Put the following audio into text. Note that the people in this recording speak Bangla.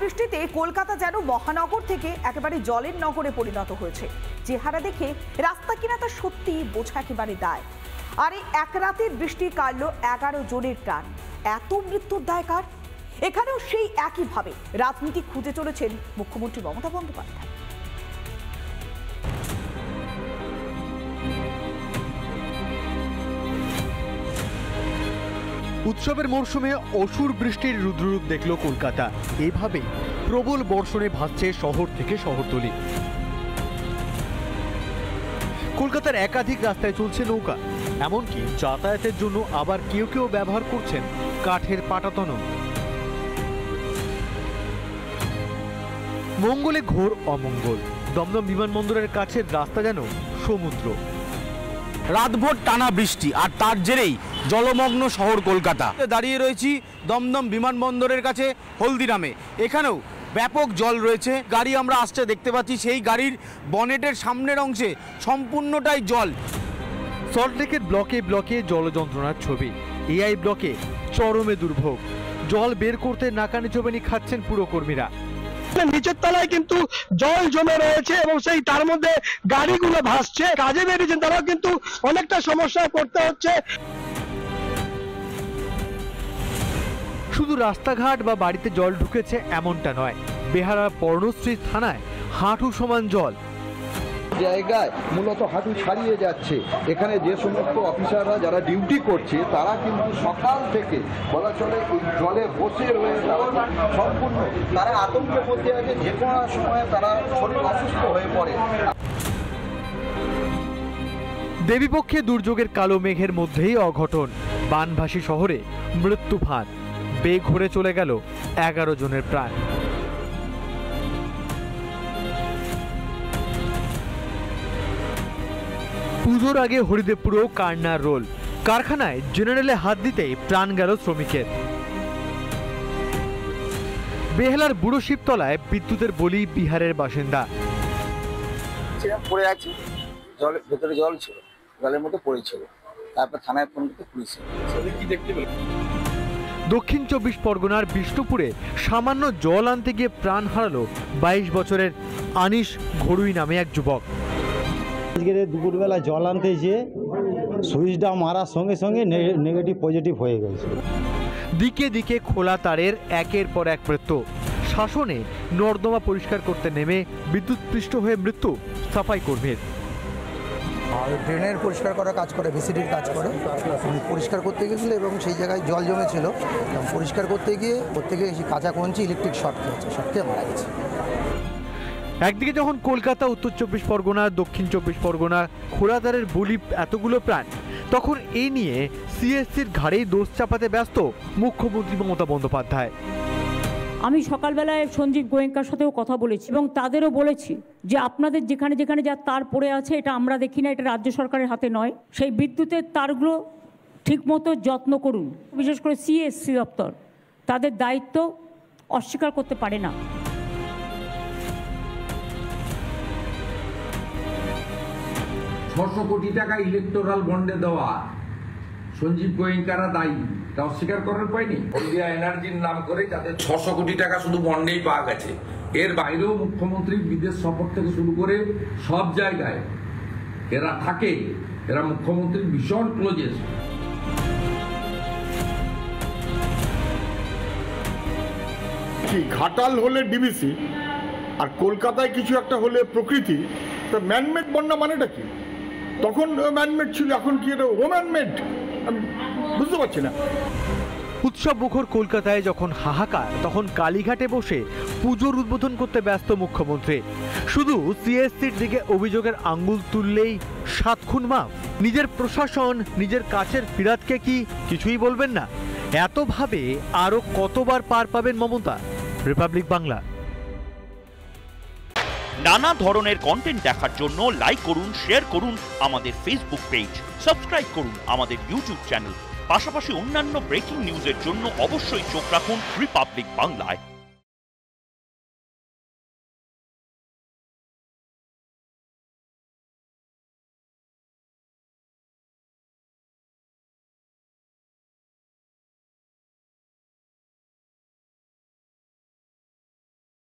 বৃষ্টিতে কলকাতা যেন মহানগর থেকে একেবারে জলের নগরে পরিণত হয়েছে। চেহারা দেখে রাস্তা কিনাটা সত্যি বোঝা একেবারে দায়। আর এই এক রাতের বৃষ্টি কাটল 11 জনের প্রাণ। এত মৃত্যুর দায় কার? এখানেও সেই একইভাবে রাজনীতি খুঁজে চলেছেন মুখ্যমন্ত্রী মমতা বন্দ্যোপাধ্যায়। উৎসবের মরশুমে অসুর বৃষ্টির রুদ্ররূপ দেখল কলকাতা। এইভাবে প্রবল বর্ষণে ভাসছে শহর থেকে শহরতলি। কলকাতার একাধিক রাস্তায় চলছে নৌকা, এমনকি যাতায়াতের জন্য আবার কেউ কেউ ব্যবহার করছেন কাঠের পাটাতনও। মঙ্গলে ঘোর অমঙ্গল। দমদম বিমানবন্দরের কাছের রাস্তা যেন সমুদ্র। রাতভর টানা বৃষ্টি আর তার জেরেই জলমগ্ন শহর কলকাতা। দাঁড়িয়ে রয়েছি দমদম বিমানবন্দরের কাছে হলদিরামে। এখানেও ব্যাপক জল রয়েছে। গাড়ি আমরা আসছে দেখতে পাচ্ছি, সেই গাড়ির বনেটের সামনের অংশে সম্পূর্ণটাই জল। সল্টলেকের ব্লকে ব্লকে জল যন্ত্রণার ছবি। এআই ব্লকে চরমে দুর্ভোগ। জল বের করতে নাকানি চোবানি খাচ্ছেন পুরকর্মীরা। নিচের তলায় কিন্তু জল জমে রয়েছে এবং সেই তার মধ্যে গাড়িগুলো ভাসছে। কাজে বেরিয়েছেন তারাও কিন্তু অনেকটা সমস্যায় পড়তে হচ্ছে। শুধু রাস্তাঘাট বা বাড়িতে জল ঢুকেছে এমনটা নয়, বেহারার পর্ণশ্রী থানায় হাঁটু সমান জল। জায়গায় মূলত হাঁটু ছাড়িয়ে যাচ্ছে। এখানে যে সমস্ত অফিসাররা যারা ডিউটি করছে তারা কিন্তু সকাল থেকে বলা চলে এই জলে বসে রয়ে সম্পূর্ণ তারা আতঙ্কের মধ্যে আছে। যে কোনো সময় তারা শরীর অসুস্থ হয়ে পড়ে। দেবীপক্ষে দুর্যোগের কালো মেঘের মধ্যেই অঘটন। বানভাসী শহরে মৃত্যু ফাঁদ। বেগ ঘুরে চলে গেল 11 জনের প্রাণ। পুজোর আগে হরিদেবপুরেও কান্নার রোল। কারখানায় জেনারেলে হাত দিতেই প্রাণ গেল শ্রমিকের। বেহালার বুড়ো শিবতলায় বিদ্যুতের বলি বিহারের বাসিন্দা। পড়ে আছে, জলের ভেতরে জল ছিল, জলের মধ্যে পড়েছিল। তারপর থানায় ফোন করতে পুলিশ কি দেখতে পেল। দক্ষিণ 24 পরগনার বিষ্ণুপুরে সামান্য জল আনতে গিয়ে প্রাণ হারালো 22 বছরের আনিশ ঘড়ুই নামে এক যুবক। আজকে দুপুরবেলা জল আনতে যেয়ে সুইচটা মারার সঙ্গে সঙ্গে নেগেটিভ পজিটিভ হয়ে গেছে। দিকে দিকে খোলা তারের একের পর এক মৃত্যু। শাসনে নর্দমা পরিষ্কার করতে নেমে বিদ্যুৎপৃষ্ট হয়ে মৃত্যু সাফাই কর্মীর। ড্রেনের পরিষ্কার করার কাজ করে, ভিসিডির কাজ করে। পরিষ্কার করতে গিয়েছিল এবং সেই জায়গায় জল জমেছিল। পরিষ্কার করতে গিয়ে প্রত্যেকে কাঁচা কঞ্চি ইলেকট্রিক শর্ট খেয়েছে, শর্ট খেয়ে মারা গেছে। একদিকে যখন কলকাতা, উত্তর 24 পরগনা, দক্ষিণ 24 পরগনা খোলাতারের বলি এতগুলো প্রাণ, তখন এই নিয়ে সিএসসির ঘাড়েই দোষ চাপাতে ব্যস্ত মুখ্যমন্ত্রী মমতা বন্দ্যোপাধ্যায়। আমি সকালবেলায় সঞ্জীব গোয়েঙ্কার সাথেও কথা বলেছি এবং তাদেরও বলেছি যে আপনাদের যেখানে যেখানে যা তার পড়ে আছে এটা আমরা দেখি না, এটা রাজ্য সরকারের হাতে নয়। সেই বিদ্যুতের তারগুলো ঠিকমতো যত্ন করুন। বিশেষ করে সিএসসি দপ্তর তাদের দায়িত্ব অস্বীকার করতে পারে না। 600 কোটি টাকা ইলেকটোরাল বন্ডে দেওয়া সঞ্জীব গোয়েঙ্কারা দায়ী, তা অস্বীকার করার পায়নি। হলদিয়া এনার্জির নাম করে যাদের 600 কোটি টাকা শুধু বন্ডেই পাওয়া গেছে। এর বাইরেও মুখ্যমন্ত্রী বিদেশ সফর থেকে শুরু করে সব জায়গায় এরা থাকে। এরা মুখ্যমন্ত্রীর ভীষণ ক্লোজেস্ট। ঘাটাল হলে ডিবিসি আর কলকাতায় কিছু একটা হলে প্রকৃতি, তা ম্যানমেড বন্যা মানেটা কি? তখন ম্যানমেড ছিল, এখন কি এটা ওম্যানমেড? আমি বুঝতে পারছি না। উৎসব মুখর কলকাতায় যখন হাহাকার, তখন কালীঘাটে বসে পুজোর উদ্বোধন করতে ব্যস্ত মুখ্যমন্ত্রী। শুধু সিএসসির দিকে অভিযোগের আঙ্গুল তুললেই 7 খুন মাফ। নিজের প্রশাসন, নিজের কাছের ফিরাতকে কি কিছুই বলবেন না? এতভাবে আরো কতবার পার পাবেন মমতা? রিপাবলিক বাংলা। নানা ধরনের কন্টেন্ট দেখার জন্য লাইক করুন, শেয়ার করুন আমাদের ফেসবুক পেজ, সাবস্ক্রাইব করুন আমাদের ইউটিউব চ্যানেল। পাশাপাশি অন্যান্য ব্রেকিং নিউজের জন্য অবশ্যই চোখ রাখুন রিপাবলিক বাংলায়।